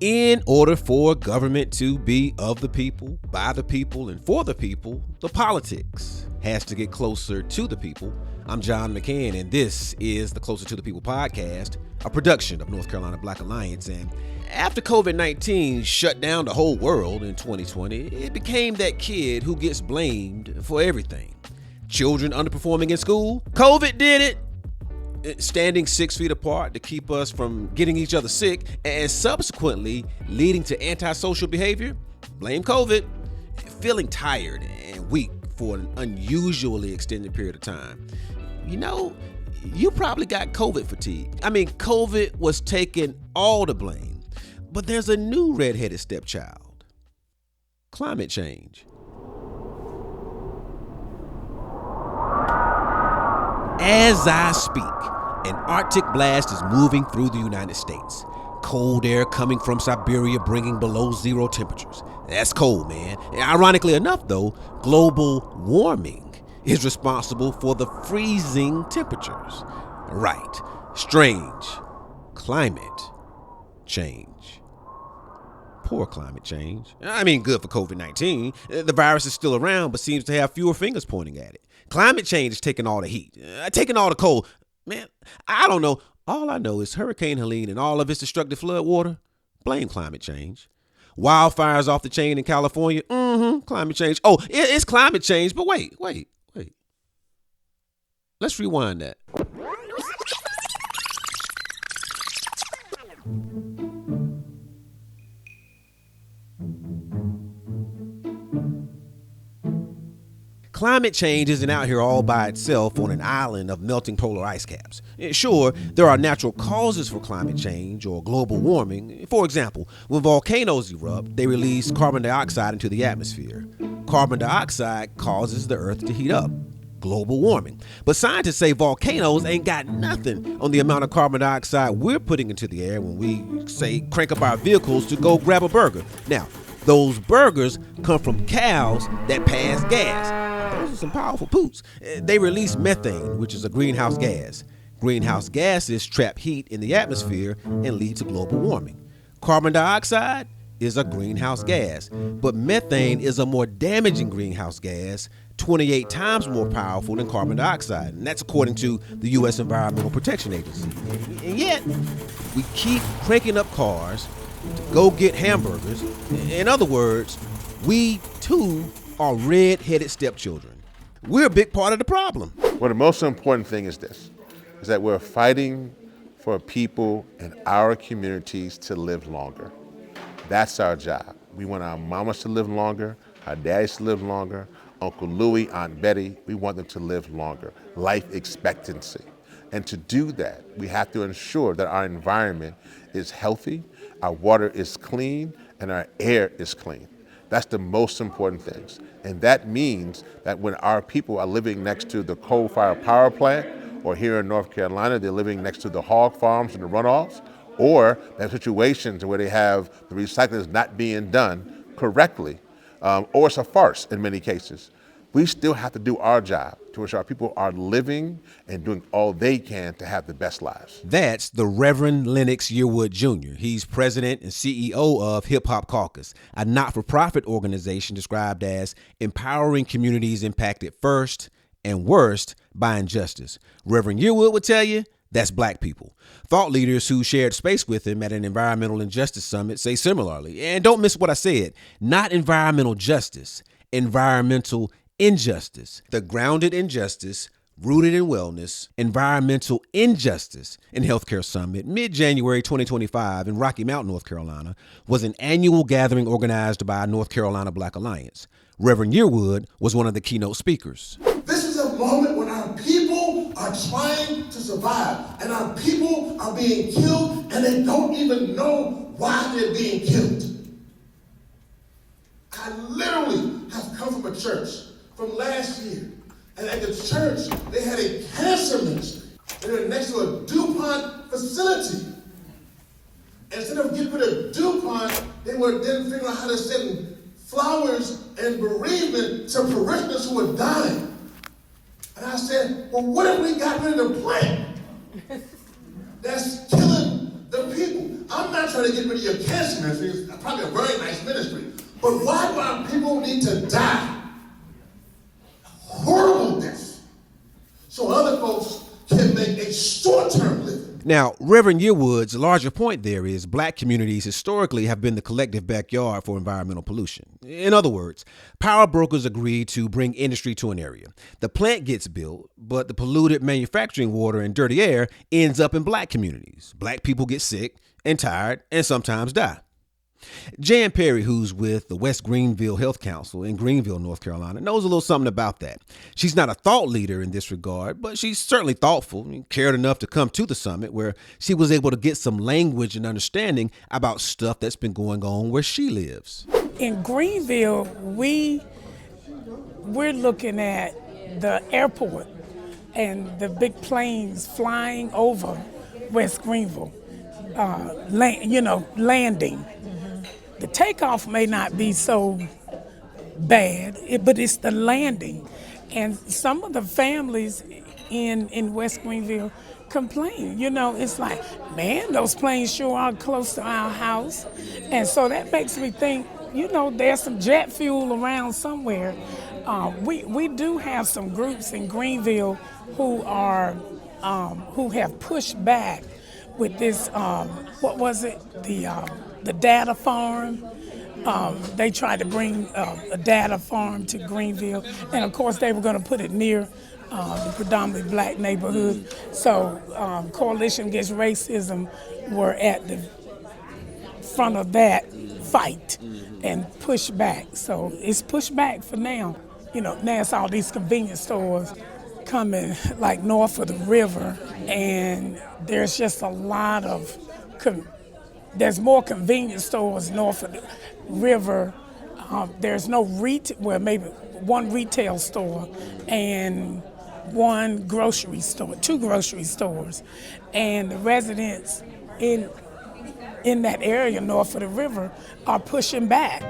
In order for government to be of the people, by the people, and for the people, the politics has to get closer to the people. I'm John McCann, and this is the Closer to the People podcast, a production of North Carolina Black Alliance. And after COVID-19 shut down the whole world in 2020, it became that kid who gets blamed for everything. Children underperforming in school, COVID did it. Standing 6 feet apart to keep us from getting each other sick, and subsequently leading to antisocial behavior, blame COVID. Feeling tired and weak for an unusually extended period of time. You know, you probably got COVID fatigue. I mean, COVID was taking all the blame, but there's a new redheaded stepchild: climate change. As I speak, an Arctic blast is moving through the United States. Cold air coming from Siberia bringing below zero temperatures. That's cold, man. And ironically enough, though, global warming is responsible for the freezing temperatures. Right. Strange. Climate change. Poor climate change. I mean, good for COVID-19. The virus is still around, but seems to have fewer fingers pointing at it. Climate change is taking all the heat, taking all the cold. Man, I don't know. All I know is Hurricane Helene and all of its destructive flood water, blame climate change. Wildfires off the chain in California, climate change. Oh, it's climate change, but wait. Let's rewind that. Climate change isn't out here all by itself on an island of melting polar ice caps. Sure, there are natural causes for climate change or global warming. For example, when volcanoes erupt, they release carbon dioxide into the atmosphere. Carbon dioxide causes the Earth to heat up. Global warming. But scientists say volcanoes ain't got nothing on the amount of carbon dioxide we're putting into the air when we, say, crank up our vehicles to go grab a burger. Now, those burgers come from cows that pass gas. Those are some powerful poots. They release methane, which is a greenhouse gas. Greenhouse gases trap heat in the atmosphere and lead to global warming. Carbon dioxide is a greenhouse gas, but methane is a more damaging greenhouse gas, 28 times more powerful than carbon dioxide. And that's according to the U.S. Environmental Protection Agency. And yet, we keep cranking up cars to go get hamburgers. In other words, we too are red-headed stepchildren. We're a big part of the problem. Well, the most important thing is this, is that we're fighting for people in our communities to live longer. That's our job. We want our mamas to live longer, our daddies to live longer, Uncle Louie, Aunt Betty, we want them to live longer, life expectancy. And to do that, we have to ensure that our environment is healthy, our water is clean, and our air is clean. That's the most important things. And that means that when our people are living next to the coal-fired power plant, or here in North Carolina, they're living next to the hog farms and the runoffs, or they have situations where they have the recycling is not being done correctly, or it's a farce in many cases. We still have to do our job to ensure our people are living and doing all they can to have the best lives. That's the Reverend Lennox Yearwood Jr. He's president and CEO of Hip Hop Caucus, a not-for-profit organization described as empowering communities impacted first and worst by injustice. Reverend Yearwood would tell you that's black people. Thought leaders who shared space with him at an environmental injustice summit say similarly. And don't miss what I said, not environmental justice, environmental injustice. The grounded injustice, rooted in wellness, environmental injustice in healthcare summit mid-January 2025 in Rocky Mount, North Carolina, was an annual gathering organized by North Carolina Black Alliance. Reverend Yearwood was one of the keynote speakers. This is a moment when our people are trying to survive, and our people are being killed, and they don't even know why they're being killed. I literally have come from a church from last year, and at the church, they had a cancer ministry. They were next to a DuPont facility. Instead of getting rid of DuPont, they were then figuring out how to send flowers and bereavement to parishioners who were dying. And I said, well, what if we got rid of the plant that's killing the people? I'm not trying to get rid of your cancer ministry. It's probably a very nice ministry. But why do our people need to die? Horrible death. So other folks can make a short-term living. Now, Reverend Yearwood's larger point there is black communities historically have been the collective backyard for environmental pollution. In other words, power brokers agree to bring industry to an area. The plant gets built, but the polluted manufacturing water and dirty air ends up in black communities. Black people get sick and tired and sometimes die. Jan Perry, who's with the West Greenville Health Council in Greenville, North Carolina, knows a little something about that. She's not a thought leader in this regard, but she's certainly thoughtful and cared enough to come to the summit where she was able to get some language and understanding about stuff that's been going on where she lives. In Greenville, we're looking at the airport and the big planes flying over West Greenville, landing. The takeoff may not be so bad, but it's the landing. And some of the families in West Greenville complain. It's like, man, those planes sure are close to our house. And so that makes me think, there's some jet fuel around somewhere. We do have some groups in Greenville who have pushed back with this, the data farm. They tried to bring a data farm to Greenville, and of course they were going to put it near the predominantly black neighborhood. So Coalition Against Racism were at the front of that fight and pushed back. So it's pushed back for now. Now it's all these convenience stores coming like north of the river, and there's just a lot of there's more convenience stores north of the river. There's no maybe one retail store and one grocery store, 2 grocery stores. And the residents in that area north of the river are pushing back.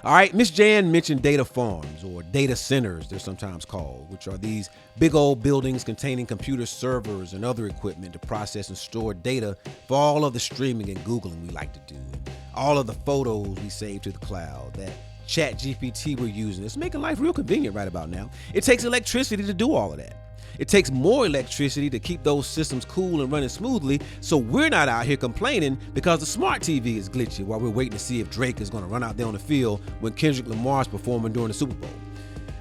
All right, Miss Jan mentioned data farms, or data centers they're sometimes called, which are these big old buildings containing computer servers and other equipment to process and store data for all of the streaming and Googling we like to do, and all of the photos we save to the cloud, that ChatGPT we're using. It's making life real convenient right about now. It takes electricity to do all of that. It takes more electricity to keep those systems cool and running smoothly, so we're not out here complaining because the smart TV is glitchy while we're waiting to see if Drake is going to run out there on the field when Kendrick Lamar's performing during the Super Bowl.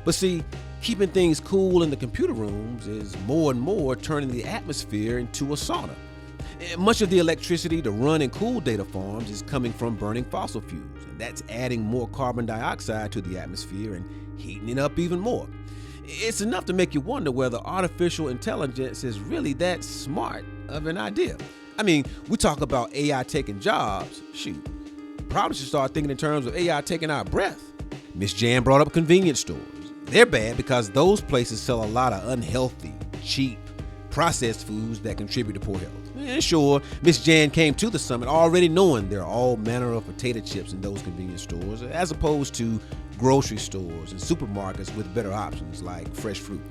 But see, keeping things cool in the computer rooms is more and more turning the atmosphere into a sauna. Much of the electricity to run and cool data farms is coming from burning fossil fuels, and that's adding more carbon dioxide to the atmosphere and heating it up even more. It's enough to make you wonder whether artificial intelligence is really that smart of an idea. I mean, we talk about AI taking jobs. Shoot, probably should start thinking in terms of AI taking our breath. Miss Jan brought up convenience stores. They're bad because those places sell a lot of unhealthy, cheap, processed foods that contribute to poor health. And sure, Miss Jan came to the summit already knowing there are all manner of potato chips in those convenience stores, as opposed to grocery stores and supermarkets with better options like fresh fruit.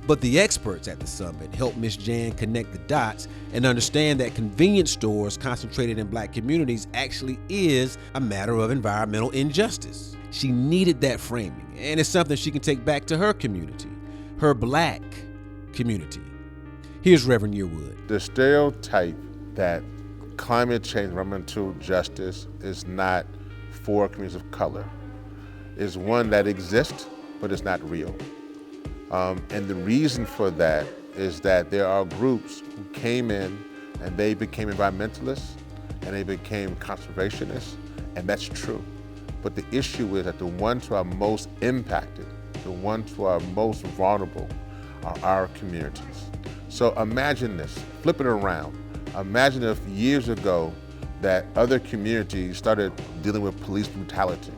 But the experts at the summit helped Miss Jan connect the dots and understand that convenience stores concentrated in black communities actually is a matter of environmental injustice. She needed that framing, and it's something she can take back to her community, her black community. Here's Reverend Yearwood. The stereotype that climate change, environmental justice is not for communities of color is one that exists, but it's not real. And the reason for that is that there are groups who came in and they became environmentalists and they became conservationists, and that's true. But the issue is that the ones who are most impacted, the ones who are most vulnerable are our communities. So imagine this, flip it around. Imagine if years ago that other communities started dealing with police brutality.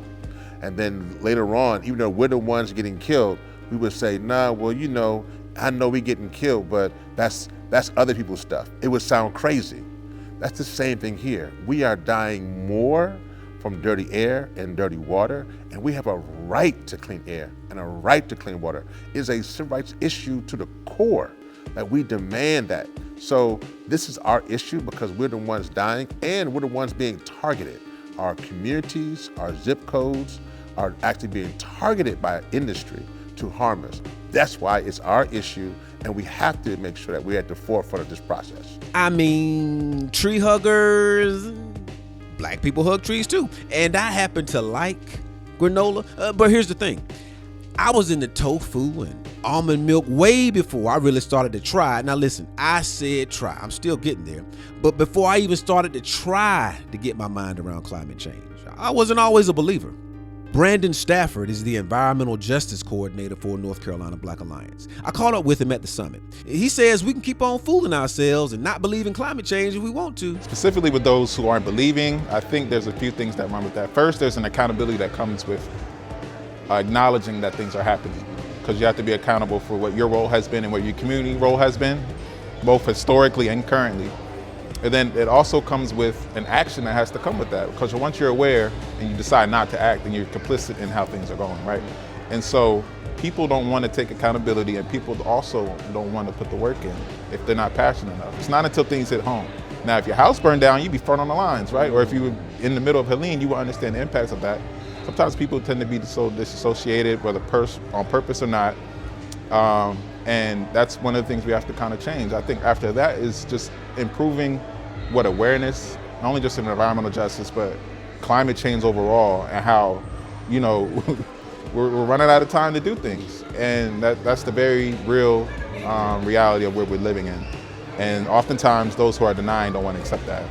And then later on, even though we're the ones getting killed, we would say, nah, well, I know we're getting killed, but that's other people's stuff. It would sound crazy. That's the same thing here. We are dying more from dirty air and dirty water, and we have a right to clean air and a right to clean water. It's a civil rights issue to the core that we demand that. So this is our issue because we're the ones dying and we're the ones being targeted. Our communities, our zip codes are actually being targeted by industry to harm us. That's why it's our issue, and we have to make sure that we're at the forefront of this process. I mean, tree huggers, black people hug trees too. And I happen to like granola, but here's the thing. I was into tofu and almond milk way before I really started to try it. Now listen, I said try, I'm still getting there. But before I even started to try to get my mind around climate change, I wasn't always a believer. Brandon Stafford is the environmental justice coordinator for North Carolina Black Alliance. I caught up with him at the summit. He says we can keep on fooling ourselves and not believe in climate change if we want to. Specifically with those who aren't believing, I think there's a few things that run with that. First, there's an accountability that comes with acknowledging that things are happening, because you have to be accountable for what your role has been and what your community role has been, both historically and currently. And then it also comes with an action that has to come with that, because once you're aware and you decide not to act, then you're complicit in how things are going, right? And so people don't want to take accountability, and people also don't want to put the work in if they're not passionate enough. It's not until things hit home. Now, if your house burned down, you'd be front on the lines, right? Or if you were in the middle of Helene, you would understand the impacts of that. Sometimes people tend to be so disassociated, whether on purpose or not. And that's one of the things we have to kind of change. I think after that is just improving awareness, not only just in environmental justice, but climate change overall, and how, we're running out of time to do things. And that's the very real reality of where we're living in. And oftentimes those who are denying don't want to accept that.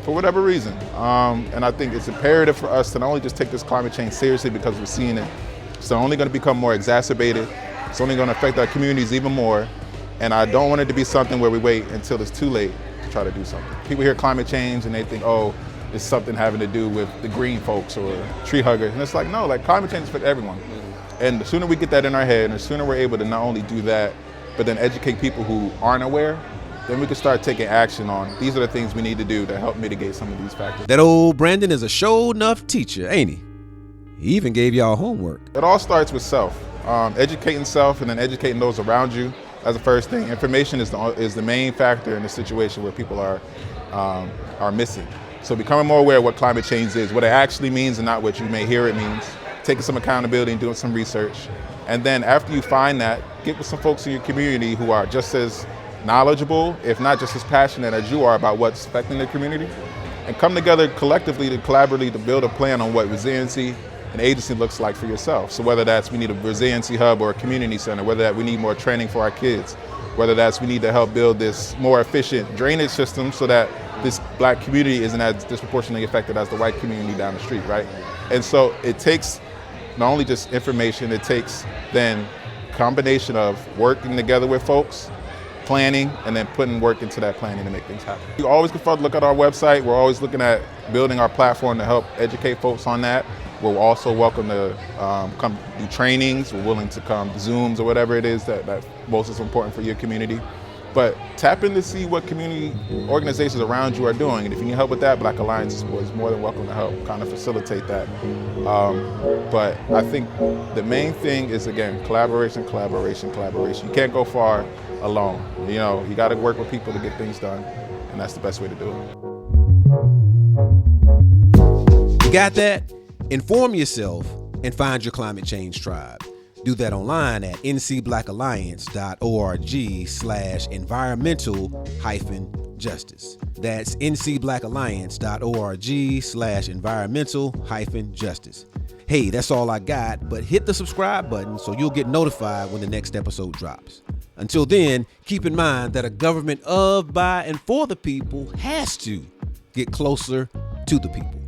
For whatever reason. And I think it's imperative for us to not only just take this climate change seriously because we're seeing it, it's only going to become more exacerbated. It's only going to affect our communities even more. And I don't want it to be something where we wait until it's too late to try to do something. People hear climate change and they think, oh, it's something having to do with the green folks or tree huggers. And it's like, no, climate change affects everyone. And the sooner we get that in our head, and the sooner we're able to not only do that, but then educate people who aren't aware, then we can start taking action on these are the things we need to do to help mitigate some of these factors. That old Brandon is a show enough teacher, ain't he? He even gave y'all homework. It all starts with self, educating self and then educating those around you. That's the first thing. Information is the main factor in the situation where people are missing. So becoming more aware of what climate change is, what it actually means and not what you may hear it means, taking some accountability and doing some research. And then after you find that, get with some folks in your community who are just as knowledgeable, if not just as passionate as you are about what's affecting the community, and come together collectively to collaboratively to build a plan on what resiliency and agency looks like for yourself. So whether that's we need a resiliency hub or a community center, whether that we need more training for our kids, whether that's we need to help build this more efficient drainage system so that this black community isn't as disproportionately affected as the white community down the street, right? And so it takes not only just information, it takes then combination of working together with folks, planning, and then putting work into that planning to make things happen. You always can look at our website. We're always looking at building our platform to help educate folks on that. We're also welcome to come do trainings. We're willing to come Zooms or whatever it is that most is important for your community. But tap in to see what community organizations around you are doing. And if you need help with that, Black Alliance is more than welcome to help kind of facilitate that. But I think the main thing is, again, collaboration. You can't go far alone. You got to work with people to get things done. And that's the best way to do it. You got that? Inform yourself and find your climate change tribe. Do that online at ncblackalliance.org/environmental-justice. That's ncblackalliance.org/environmental-justice. Hey, that's all I got, but hit the subscribe button so you'll get notified when the next episode drops. Until then, keep in mind that a government of, by, and for the people has to get closer to the people.